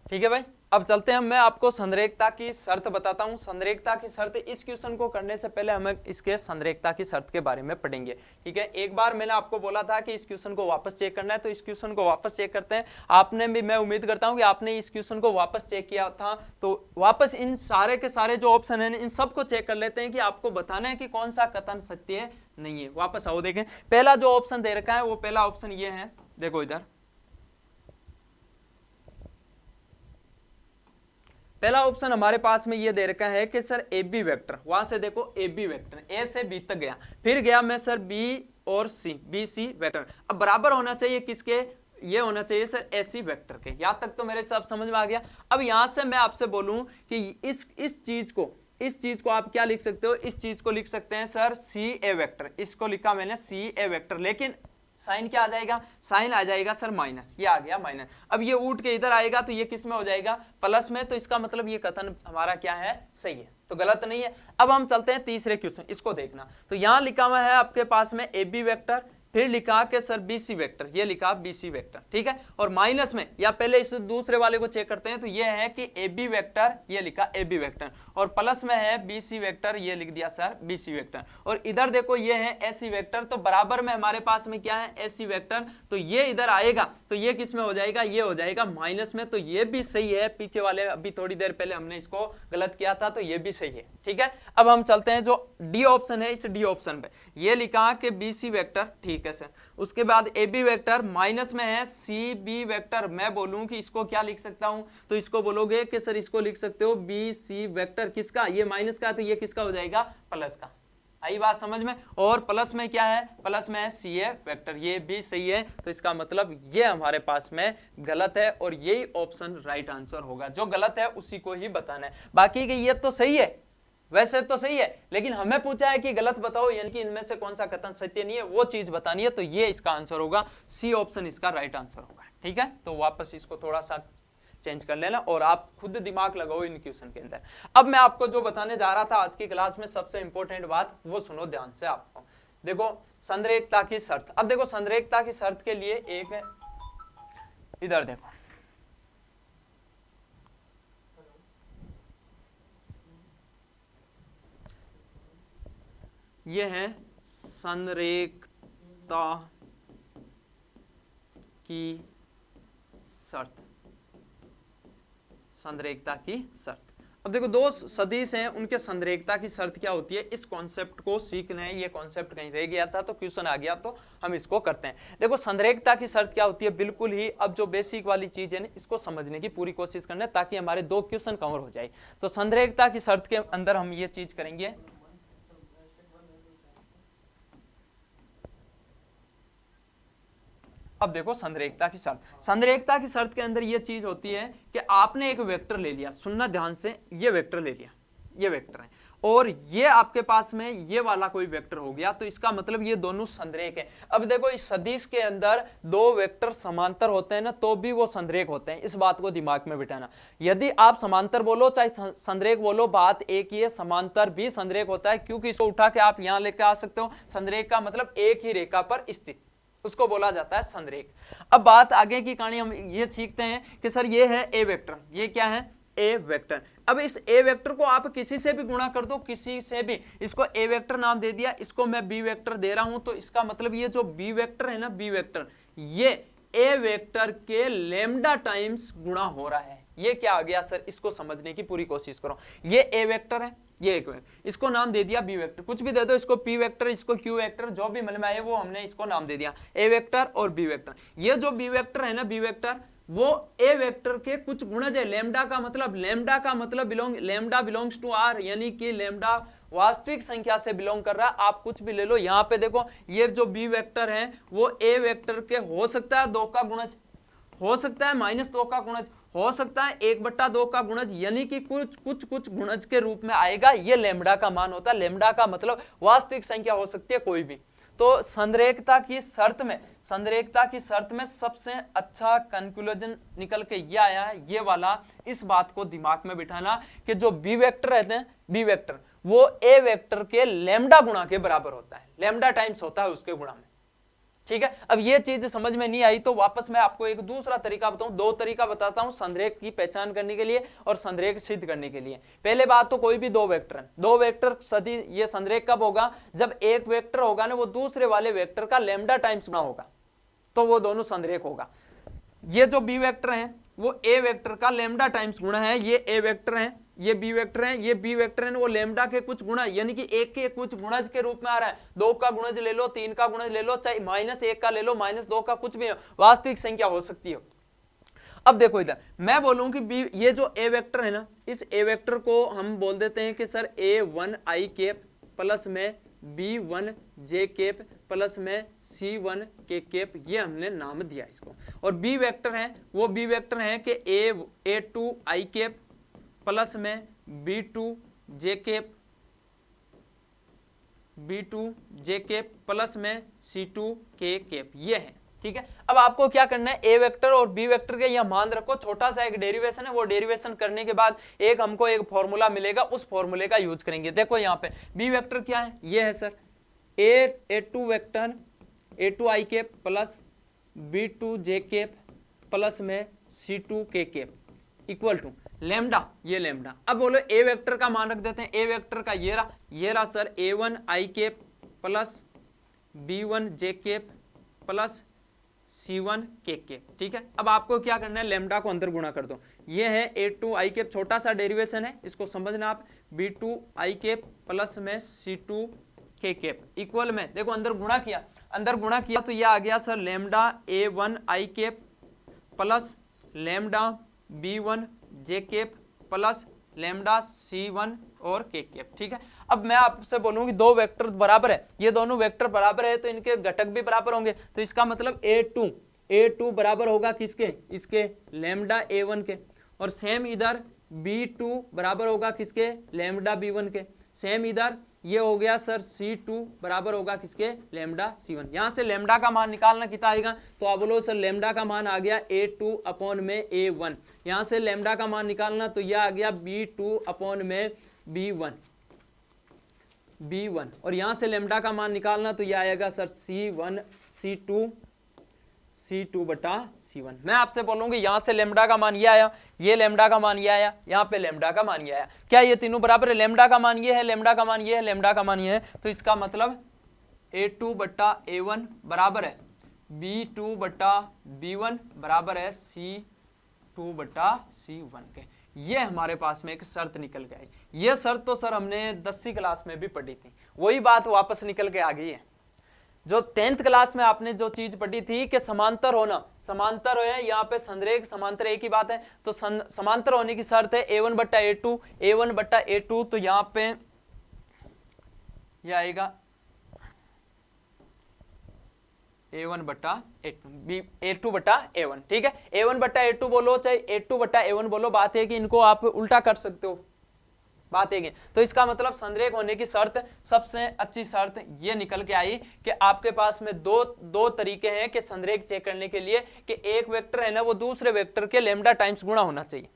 ठीक है भाई, अब चलते हैं, मैं आपको संरेखता की शर्त बताता हूं। संरेखता की शर्त, इस क्वेश्चन को करने से पहले हमें इसके संरेखता की शर्त के बारे में पढ़ेंगे, ठीक है। एक बार मैंने आपको बोला था कि इस क्वेश्चन को वापस चेक करना है, तो इस क्वेश्चन को वापस चेक करते हैं। आपने भी, मैं उम्मीद करता हूं कि आपने इस क्वेश्चन को वापस चेक किया था, तो वापस इन सारे के सारे जो ऑप्शन है इन सबको चेक कर लेते हैं कि आपको बताना है कि कौन सा कथन सत्य है, नहीं है। वापस आओ, देखें पहला जो ऑप्शन दे रखा है वो पहला ऑप्शन ये है, देखो इधर पहला ऑप्शन हमारे पास में ये दे रखा है कि सर ए बी वेक्टर, वहां से देखो ए बी वेक्टर, ए से बी तक गया, फिर गया मैं सर बी और सी, बी सी वेक्टर। अब बराबर होना चाहिए किसके, ये होना चाहिए सर ए सी वेक्टर के। यहां तक तो मेरे सब समझ में आ गया। अब यहां से मैं आपसे बोलूं कि इस चीज को आप क्या लिख सकते हो, इस चीज को लिख सकते हैं सर सी ए वेक्टर। इसको लिखा मैंने सी ए वेक्टर, लेकिन साइन क्या आ जाएगा, साइन आ जाएगा सर माइनस, ये आ गया माइनस। अब ये उठ के इधर आएगा तो ये किस में हो जाएगा, प्लस में, तो इसका मतलब ये कथन हमारा क्या है, सही है, तो गलत नहीं है। अब हम चलते हैं तीसरे क्वेश्चन, इसको देखना। तो यहां लिखा हुआ है आपके पास में ए बी वेक्टर, फिर लिखा कि सर बी सी वेक्टर, ये लिखा बी सी वेक्टर, ठीक है। और माइनस में, या पहले इस दूसरे वाले को चेक करते हैं, तो ये है कि ए बी वेक्टर, ये लिखा ए बी वेक्टर, और प्लस में है बी सी वेक्टर, ये लिख दिया सर बी सी वेक्टर। और इधर देखो ये है ए सी वेक्टर, तो बराबर में हमारे पास में क्या है, ए सी वेक्टर, तो ये इधर आएगा तो ये किस में हो जाएगा, ये हो जाएगा माइनस में, तो ये भी सही है। पीछे वाले अभी थोड़ी देर पहले हमने इसको गलत किया था, तो ये भी सही है, ठीक है। अब हम चलते हैं जो डी ऑप्शन है, इस डी ऑप्शन पे ये लिखा कि बी सी वेक्टर, ठीक है सर। उसके बाद ए बी वेक्टर, माइनस में है सी बी वेक्टर। मैं बोलूं कि इसको क्या लिख सकता हूं, तो इसको बोलोगे कि सर इसको लिख सकते हो बी सी वेक्टर, किसका, ये माइनस का है तो ये किसका हो जाएगा, प्लस का। आई बात समझ में। और प्लस में क्या है, प्लस में है सी ए वेक्टर, ये भी सही है, तो इसका मतलब ये हमारे पास में गलत है, और यही ऑप्शन राइट आंसर होगा। जो गलत है उसी को ही बताना है, बाकी के ये तो सही है, वैसे तो सही है, लेकिन हमें पूछा है कि गलत बताओ, यानी कि इनमें से कौन सा कथन सत्य नहीं है, वो चीज बतानी है, तो ये इसका आंसर होगा, सी ऑप्शन इसका राइट आंसर होगा, ठीक है। तो वापस इसको थोड़ा सा चेंज कर लेना, और आप खुद दिमाग लगाओ इन क्वेश्चन के अंदर। अब मैं आपको जो बताने जा रहा था आज की क्लास में, सबसे इंपॉर्टेंट बात, वो सुनो ध्यान से। आपको देखो संरेखता की शर्त। अब देखो संरेखता की शर्त के लिए एक है, इधर देखो, ये है संरेखता की शर्त, संरेखता की शर्त। अब देखो दो सदिश हैं, उनके संरेखता की शर्त क्या होती है, इस कॉन्सेप्ट को सीखना है। ये कॉन्सेप्ट कहीं रह गया था तो क्वेश्चन आ गया, तो हम इसको करते हैं। देखो संरेखता की शर्त क्या होती है, बिल्कुल ही अब जो बेसिक वाली चीज है ना, इसको समझने की पूरी कोशिश करना है, ताकि हमारे दो क्वेश्चन कवर हो जाए। तो संरेखता की शर्त के अंदर हम ये चीज करेंगे। अब देखो संरेखता की शर्त, संरेखता की शर्त के अंदर यह चीज होती है कि आपने एक वेक्टर ले लिया, सुनना ध्यान से, ये वेक्टर ले लिया, ये वेक्टर है, और ये आपके पास में ये वाला कोई वेक्टर हो गया, तो इसका मतलब ये दोनों संरेख है। अब देखो इस सदिश के अंदर दो वेक्टर समांतर होते हैं ना, तो भी वो संरेख होते हैं, इस बात को दिमाग में बिठाना। यदि आप समांतर बोलो चाहे संरेख बोलो, बात एक ही है, समांतर भी संरेख होता है, क्योंकि इसको उठा के आप यहां लेकर आ सकते हो। संरेख का मतलब एक ही रेखा पर स्थित, उसको बोला जाता है संरेख। अब बात आगे की कहानी हम ये सीखते हैं कि सर ये है ए वेक्टर, ये क्या है, ए वेक्टर। अब इस ए वेक्टर को आप किसी से भी गुणा कर दो, किसी से भी, इसको ए वेक्टर नाम दे दिया, इसको मैं बी वेक्टर दे रहा हूं, तो इसका मतलब ये जो बी वेक्टर है ना, बी वेक्टर, ये ए वेक्टर के लैम्डा टाइम्स गुणा हो रहा है। ये क्या आ गया सर, इसको समझने की पूरी कोशिश करो। ये ए वेक्टर है, ये एक वेक्टर, इसको नाम दे दिया बी वेक्टर, कुछ भी दे दो, इसको पी वेक्टर, इसको क्यू वेक्टर, जो भी मन में आए वो हमने इसको नाम दे दिया, ए वेक्टर और बी वेक्टर। ये जो बी वेक्टर है ना, बी वेक्टर, वो ए वेक्टर के कुछ गुणज है। लैम्डा का मतलब लैम्डा बिलोंग्स टू आर, यानी कि लैम्डा वास्तविक संख्या से बिलोंग कर रहा है। आप कुछ भी ले लो, यहां पे देखो ये जो बी वेक्टर है वो ए वेक्टर के हो सकता है 2 का गुणज, हो सकता है -2 का गुणज, हो सकता है 1/2 का गुणज, यानी कि कुछ गुणज के रूप में आएगा। ये लैम्डा का मान होता है। लैम्डा का मतलब वास्तविक संख्या हो सकती है कोई भी। तो संरेखता की शर्त में सबसे अच्छा कंक्लूजन निकल के ये आया है, ये वाला। इस बात को दिमाग में बिठाना कि जो बी वेक्टर रहते हैं, बी वेक्टर वो ए वेक्टर के लैम्डा गुणा के बराबर होता है, लैम्डा टाइम्स होता है उसके गुणा में। ठीक है। अब ये चीज समझ में नहीं आई तो वापस मैं आपको एक दूसरा तरीका बताऊं, दो तरीका बताता हूं संरेख की पहचान करने के लिए और संरेख सिद्ध करने के लिए। पहले बात तो कोई भी दो वेक्टर है, दो वेक्टर सदी, ये संरेख कब होगा, जब एक वेक्टर होगा ना वो दूसरे वाले वेक्टर का लैम्डा टाइम्स गुणा होगा, तो वो दोनों संरेख होगा। ये जो बी वेक्टर है वो ए वेक्टर का लैम्डा टाइम्स गुणा है, ये ए वेक्टर है, ये बी वेक्टर है, ये बी वेक्टर है, वो लैम्डा के कुछ गुणा यानी कि एक के कुछ गुणज के रूप में आ रहा है। दो का गुणज ले लो, तीन का गुणज ले लो, चाहे -1 का ले लो, -2 का, कुछ भी वास्तविक संख्या हो सकती है। अब देखो इधर मैं बोलूं कि बी, ये जो ए वेक्टर है ना, इस ए वेक्टर को हम बोल देते हैं कि sir A1 i cap plus में B1 j कैप प्लस में C1 k कैप, ये हमने नाम दिया इसको। और बी वेक्टर है वो बी वेक्टर है कि A2 i कैप प्लस में B2 j कैप प्लस में C2 k कैप, ये है। ठीक है। अब आपको क्या करना है, ए वेक्टर और बी वेक्टर के यहां मान रखो, छोटा सा एक डेरिवेशन है, वो डेरिवेशन करने के बाद एक हमको एक फॉर्मूला मिलेगा, उस फॉर्मूले का यूज करेंगे। देखो यहाँ पे बी वेक्टर क्या है, ये है sir A2 vector A2 i cap plus B2 j cap plus में C2 k cap equal to lambda, ये लैम्डा। अब बोलो ए वेक्टर का मान रख देते हैं, ए वेक्टर का ये रहा sir A1 i cap plus B1 j cap plus C1 k cap. ठीक है। अब आपको क्या करना है, लैम्डा को अंदर गुणा कर दो, ये है A2 i कैप, छोटा सा डेरिवेशन है, इसको समझना आप, B2 i कैप प्लस में C2 k कैप इक्वल में, देखो अंदर गुणा किया, अंदर गुणा किया तो ये आ गया sir lambda A1 i cap plus lambda B1 j cap plus lambda C1 और k कैप। ठीक है। अब मैं आपसे बोलूं कि दो वेक्टर बराबर है, ये दोनों वेक्टर बराबर है तो इनके घटक भी बराबर होंगे, तो इसका मतलब A2 बराबर होगा किसके, इसके लैम्डा A1 के, और सेम इधर B2 बराबर होगा किसके, लैम्डा B1 के, सेम इधर ये हो गया सर C2 बराबर होगा किसके, लैम्डा C1। यहां से लैम्डा का मान निकालना कितना आएगा, तो आप बोलो सर लैम्डा का मान आ गया A2 अपॉन में A1, यहां से लैम्डा का मान निकालना तो यह आ गया B2 अपॉन में B1, और यहां से लैम्डा का मान निकालना तो यह आएगा सर C2 बटा C1। मैं आपसे बोलूंगी यहां से लैम्डा का मान ये आया, ये लैम्डा का मान ये आया, यहां पे लैम्डा का मान ये आया, क्या ये तीनों बराबर है, लैम्डा का मान ये है, लैम्डा का मान ये है, लैम्डा का मान ये है, तो इसका मतलब A2 बटा A1 बराबर है B2 बटा B1 बराबर है C2 बटा C1 के। ये हमारे पास में एक शर्त निकल के आई। ये शर्त तो सर हमने 10वीं क्लास में भी पढ़ी थी, वही बात वापस निकल के आ गई है। जो 10th क्लास में आपने जो चीज पढ़ी थी कि समांतर होना, समांतर है, यहाँ पे संरेख समांतर एक ही बात है, तो समांतर होने की शर्त है A1 बट्टा A2, तो यहाँ पे यह आएगा A1 बट्टा A2 बट्टा A1। ठीक है। A1 बट्टा A2 बोलो चाहे A2 बट्टा A1 बोलो, बात है कि इनको आप उल्टा कर सकते हो, बात है। तो इसका मतलब संरेख होने की शर्त, सबसे अच्छी शर्त ये निकल के आई कि आपके पास में दो तरीके हैं कि संरेख चेक करने के लिए कि एक वेक्टर है ना वो दूसरे वेक्टर के लैम्डा टाइम्स गुणा होना चाहिए।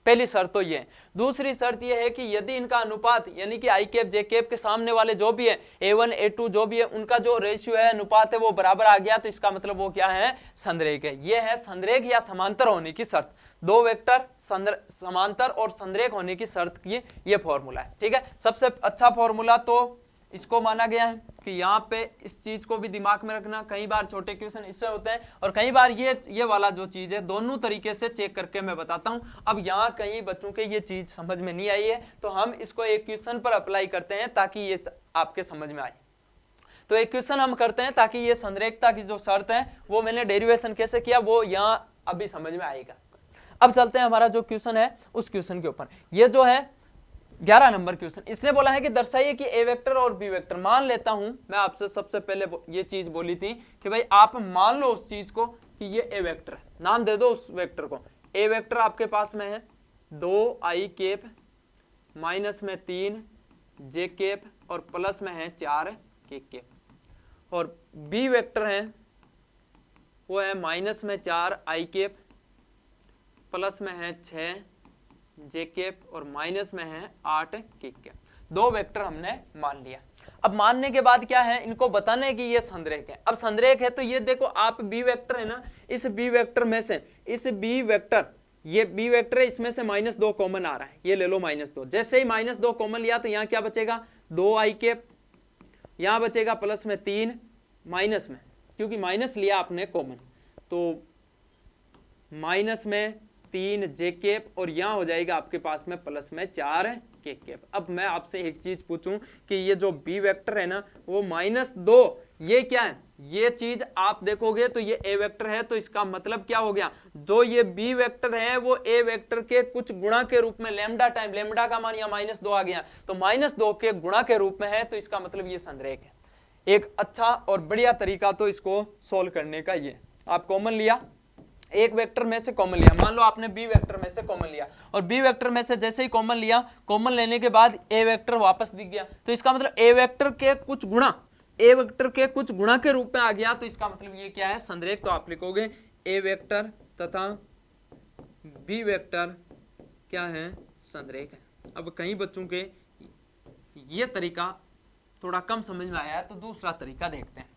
पहली शर्त तो ये है। दूसरी शर्त ये है कि यदि इनका अनुपात यानी कि आई कैप जे कैप के सामने वाले जो भी है A1 A2 जो भी है उनका जो रेशियो है, अनुपात है, वो बराबर आ गया, तो इसका मतलब वो क्या है, संरेख है। ये है संरेख या समांतर होने की शर्त। दो वेक्टर समांतर और संरेख होने की शर्त की ये फॉर्मूला है। ठीक है। सबसे अच्छा फॉर्मूला तो इसको माना गया है कि यहाँ पे इस चीज को भी दिमाग में रखना, कई बार छोटे क्वेश्चन इससे होते हैं और कई बार ये वाला जो चीज है दोनों तरीके से चेक करके मैं बताता हूं। अब यहाँ कई बच्चों के ये चीज समझ में नहीं आई है तो हम इसको एक क्वेश्चन पर अप्लाई करते हैं ताकि ये आपके समझ में आए। तो एक क्वेश्चन हम करते हैं ताकि ये संरेखता की जो शर्त है वो मैंने डेरिवेशन कैसे किया वो यहाँ अभी समझ में आएगा। अब चलते हैं हमारा जो क्वेश्चन है उस क्वेश्चन के ऊपर। ये जो है 11 नंबर क्वेश्चन, इसने बोला है कि दर्शाइए कि ए वेक्टर और बी वेक्टर। मान लेता हूं मैं आपसे सबसे पहले ये चीज बोली थी कि भाई आप मान लो उस चीज को कि ये ए वेक्टर है, नाम दे दो उस वेक्टर को। ए वेक्टर आपके पास में है 2i कैप माइनस में 3 जे कैप और प्लस में है 4 के कैप, और बी वेक्टर है वो है माइनस में 4i कैप प्लस में है 6 जे कैप और माइनस में है 8 के कैप। दो वेक्टर हमने मान लिया। अब मानने के बाद क्या है, इनको बताना है कि ये संरेख है। अब संरेख है तो ये देखो आप बी वेक्टर है ना, इस बी वेक्टर में से इस बी वेक्टर, ये बी वेक्टर है, इसमें से -2 कॉमन आ रहा है, ये ले लो -2। जैसे ही -2 कॉमन लिया तो यहाँ क्या बचेगा 2i कैप, यहाँ बचेगा प्लस में 3 माइनस में, क्योंकि माइनस लिया आपने कॉमन, तो माइनस में 3 जे कैप और यहाँ हो जाएगा आपके पास में प्लस में 4 के कैप। अब मैं आपसे एक चीज पूछूं कि ये जो बी वेक्टर है ना वो -2, ये क्या है, ये चीज आप देखोगे तो ये ए वेक्टर है, तो इसका मतलब क्या हो गया, जो ये बी वेक्टर है वो ए वेक्टर के कुछ गुणा के रूप में लैम्डा टाइम, लैम्डा का मान यहाँ -2 आ गया, तो -2 के गुणा के रूप में है, तो इसका मतलब ये संरेख है। एक अच्छा और बढ़िया तरीका तो इसको सोल्व करने का ये, आप कॉमन लिया, एक वेक्टर में से कॉमन लिया, मान लो आपने बी वेक्टर में से कॉमन लिया, और बी वेक्टर में से जैसे ही कॉमन लिया, कॉमन लेने के बाद ए वेक्टर वापस दिख गया, तो इसका मतलब ए वेक्टर के कुछ गुणा, ए वेक्टर के कुछ गुणा के रूप में आ गया, तो इसका मतलब ये क्या है संरेख। तो आप लिखोगे ए वेक्टर तथा बी वेक्टर क्या है संरेख है। अब कई बच्चों के ये तरीका थोड़ा कम समझ में आया है, तो दूसरा तरीका देखते हैं।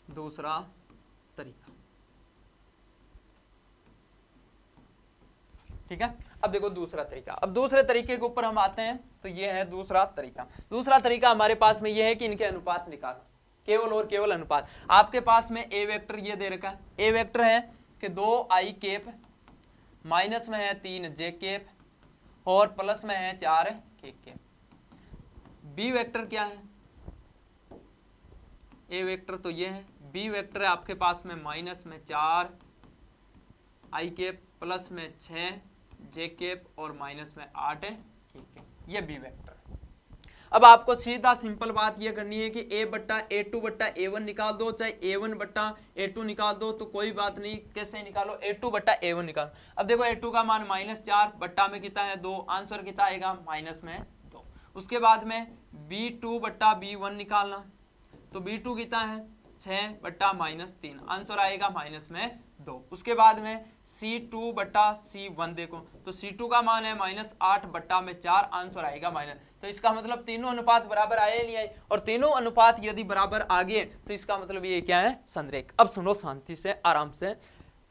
दूसरा तरीका, ठीक है। अब देखो दूसरा तरीका, अब दूसरे तरीके के ऊपर हम आते हैं, तो ये है दूसरा तरीका। दूसरा तरीका हमारे पास में ये है कि इनके अनुपात निकालो, केवल और केवल अनुपात। आपके पास में ए वेक्टर ये दे रखा है, ए वेक्टर है कि 2i कैप, माइनस में है 3j कैप और प्लस में है 4k कैप। बी वेक्टर क्या है, ए वेक्टर तो ये है, बी वेक्टर है आपके पास में माइनस में 4i कैप, प्लस में 6j कैप और माइनस में 8 है, ठीक है, ये बी वेक्टर है। अब आपको सीधा सिंपल बात ये करनी है कि a बट्टा a2 बट्टा a1 निकाल दो, चाहे a1 बट्टा a2 निकाल दो, तो कोई बात नहीं, कैसे निकालो, a2 बट्टा a1 निकालो। अब देखो a2 का मान -4 बट्टा में कितना है 2, आंसर कितना आएगा माइनस में 2। उसके बाद में b2 बट्टा b1 निकालना, तो b2 कितना है 6 बट्टा -3, आंसर आएगा माइनस में 2। उसके बाद में c2 बट्टा c1 देखो, तो c2 का मान है -8 बट्टा में 4, आंसर आएगा माइनस। तो इसका मतलब तीनों अनुपात बराबर आए नहीं आए, और तीनों अनुपात यदि बराबर आ गए तो इसका मतलब ये क्या है संरेख। अब सुनो शांति से, आराम से,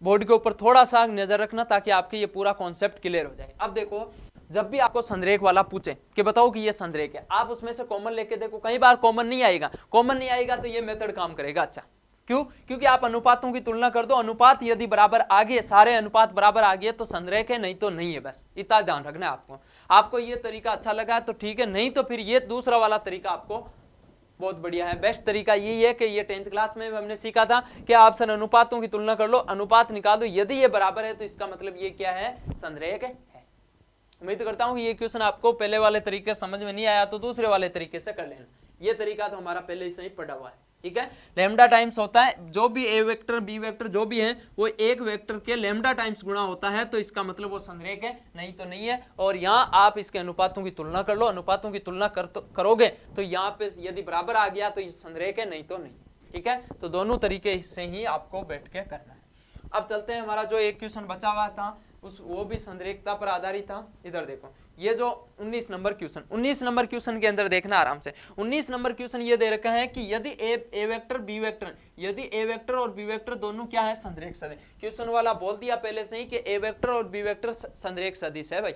बोर्ड के ऊपर थोड़ा सा नजर रखना ताकि आपके ये पूरा कॉन्सेप्ट क्लियर हो जाए। अब देखो, जब भी आपको संरेख वाला पूछे कि बताओ कि ये संरेख है, आप उसमें से कॉमन लेके देखो, कई बार कॉमन नहीं आएगा, कॉमन नहीं आएगा तो ये मेथड काम करेगा। अच्छा क्यों, क्योंकि आप अनुपातों की तुलना कर दो, अनुपात यदि बराबर आ गए, सारे अनुपात बराबर आ गए तो संरेख है, नहीं तो नहीं है, बस इतना ध्यान रखना है आपको। आपको ये तरीका अच्छा लगा है तो ठीक है, नहीं तो फिर ये दूसरा वाला तरीका आपको बहुत बढ़िया है। बेस्ट तरीका यही है कि ये 10th क्लास में हमने सीखा था कि आप सर अनुपातों की तुलना कर लो, अनुपात निकाल दो, यदि ये बराबर है तो इसका मतलब ये क्या है संरेख है। उम्मीद करता हूं कि ये क्वेश्चन आपको पहले वाले तरीके समझ में नहीं आया तो दूसरे वाले तरीके से कर लेना, ये तरीका तो हमारा पहले से ही पढ़ा हुआ है, ठीक है। लैम्डा टाइम्स होता है, जो भी ए वेक्टर बी वेक्टर जो भी है वो एक वेक्टर के लैम्डा टाइम्स गुणा होता है, तो इसका मतलब वो संरेख है, नहीं तो नहीं है। और यहाँ आप इसके अनुपातों की तुलना कर लो, अनुपातों की तुलना करोगे तो यहाँ पे यदि बराबर आ गया तो ये संरेख है, नहीं तो नहीं, ठीक है। तो दोनों तरीके से ही आपको बैठ के करना है। अब चलते हैं, हमारा जो एक क्वेश्चन बचा हुआ था वो भी संरेखता पर आधारित था। इधर देखो, ये जो 19 नंबर क्वेश्चन, 19 नंबर क्वेश्चन के अंदर देखना आराम से। 19 नंबर क्वेश्चन ये दे रखा है कि यदि ए वेक्टर बी वेक्टर, यदि ए वेक्टर और बी वेक्टर दोनों क्या है संरेख सदिश। क्वेश्चन वाला बोल दिया पहले से ही कि ए वेक्टर और बी वेक्टर संरेख सदिश है भाई,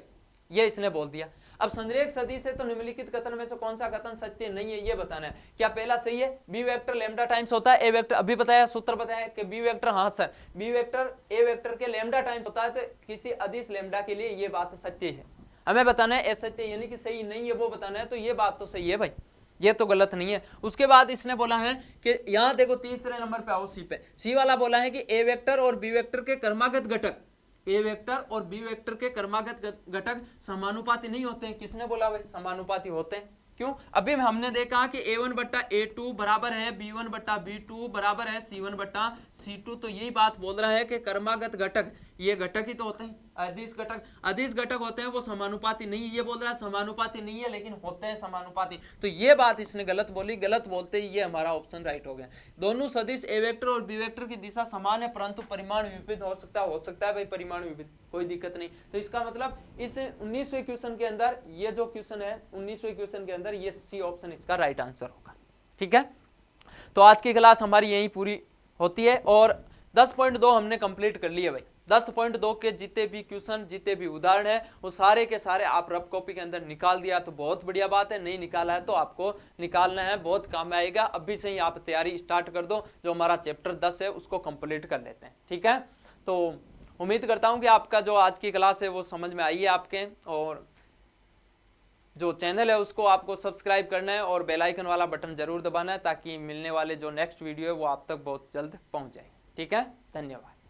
ये इसने बोल दिया। अब संरेख सदिश है तो निम्नलिखित कथन में से कौन सा कथन सत्य नहीं है ये बताना है। क्या पहला सही है, बी वेक्टर लैम्डा टाइम्स होता है ए वेक्टर, अभी बताया सूत्र बताया कि बी वेक्टर, हाँ sir B vector A vector के लैम्डा टाइम्स होता है, तो किसी अदिश लैम्डा के लिए ये बात सत्य है। हमें बताना है असत्य यानी कि सही नहीं है वो बताना है, तो ये बात तो सही है भाई, ये तो गलत नहीं है। उसके बाद इसने बोला है कि यहाँ देखो तीसरे नंबर पे आओ, सी पे, सी वाला बोला है कि ए वेक्टर और बी वेक्टर के क्रमागत घटक, ए वेक्टर और बी वेक्टर के क्रमागत घटक समानुपाती नहीं होते हैं। किसने बोला भाई समानुपाती होते हैं, क्यों, अभी हमने देखा कि a1 बट्टा a2 बराबर है b1 बट्टा b2 बराबर है c1 बट्टा c2, तो यही बात बोल रहा है कि क्रमागत घटक ये घटक ही तो होते हैं, अदिश घटक होते हैं, वो समानुपाती नहीं है। ये बोल रहा है समानुपाती नहीं है लेकिन होते हैं समानुपाती, तो ये बात इसने गलत बोली। गलत बोलते ही ये हमारा ऑप्शन राइट हो गया। दोनों सदिश ए वेक्टर और बी वेक्टर की दिशा समान है परंतु परिमाण विपरीत हो सकता है भाई, परिमाण विपरीत, कोई दिक्कत नहीं। तो इसका मतलब इस 19वें क्वेश्चन के अंदर ये जो क्वेश्चन है 19वें क्वेश्चन के अंदर ये सी ऑप्शन इसका राइट आंसर होगा। ठीक है, तो आज की क्लास हमारी यहीं पूरी होती है और 10.2 हमने कंप्लीट कर लिया भाई। 10.2 के जितने भी क्वेश्चन, जितने भी उदाहरण है, वो सारे के सारे आप रफ कॉपी के अंदर निकाल दिया तो बहुत बढ़िया बात है। नहीं निकाला है तो आपको निकालना है, बहुत काम आएगा। अभी से ही आप तैयारी स्टार्ट कर दो, जो हमारा चैप्टर 10 है उसको कंप्लीट कर लेते हैं। ठीक है, तो उम्मीद करता हूं कि आपका जो आज की क्लास है वो समझ में आई है आपके, और जो चैनल है उसको आपको सब्सक्राइब करना है और बेल आइकन वाला बटन जरूर दबाना है ताकि मिलने वाले जो नेक्स्ट वीडियो है वो आप तक बहुत जल्द पहुंच जाए। ठीक है, धन्यवाद।